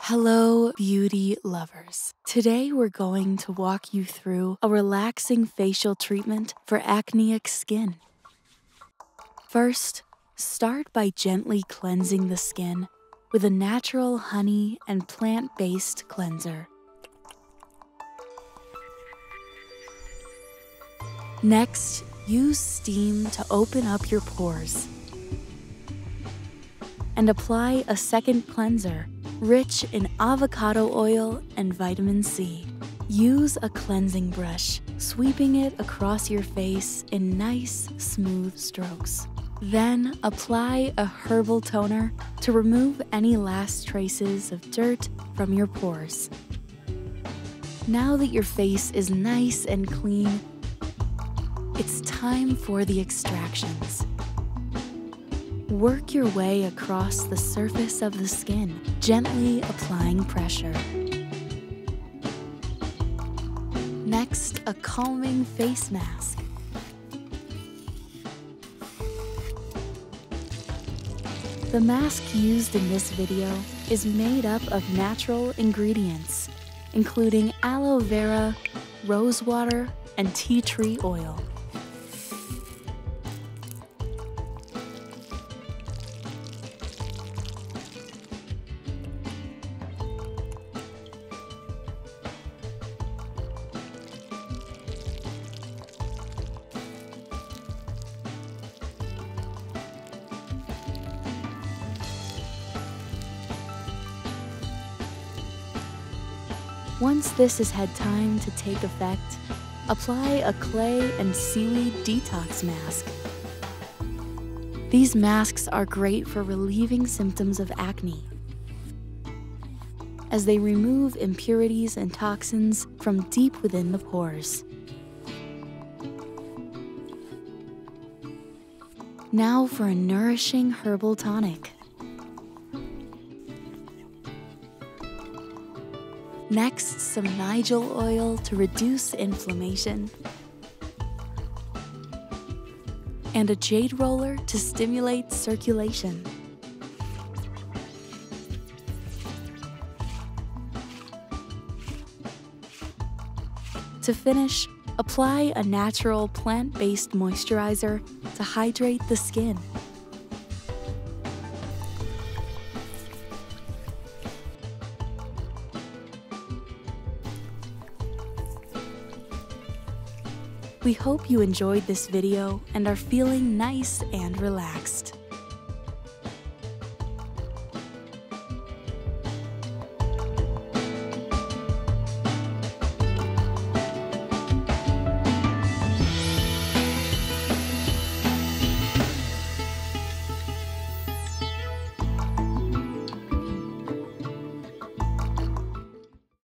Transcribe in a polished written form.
Hello, beauty lovers. Today we're going to walk you through a relaxing facial treatment for acneic skin. First, start by gently cleansing the skin with a natural honey and plant-based cleanser. Next, use steam to open up your pores. And apply a second cleanser rich in avocado oil and vitamin C. Use a cleansing brush, sweeping it across your face in nice, smooth strokes. Then apply a herbal toner to remove any last traces of dirt from your pores. Now that your face is nice and clean, it's time for the extractions. Work your way across the surface of the skin, gently applying pressure. Next, a calming face mask. The mask used in this video is made up of natural ingredients, including aloe vera, rose water, and tea tree oil. Once this has had time to take effect, apply a clay and seaweed detox mask. These masks are great for relieving symptoms of acne, as they remove impurities and toxins from deep within the pores. Now for a nourishing herbal tonic. Next, some Nigel oil to reduce inflammation, and a jade roller to stimulate circulation. To finish, apply a natural plant-based moisturizer to hydrate the skin. We hope you enjoyed this video and are feeling nice and relaxed.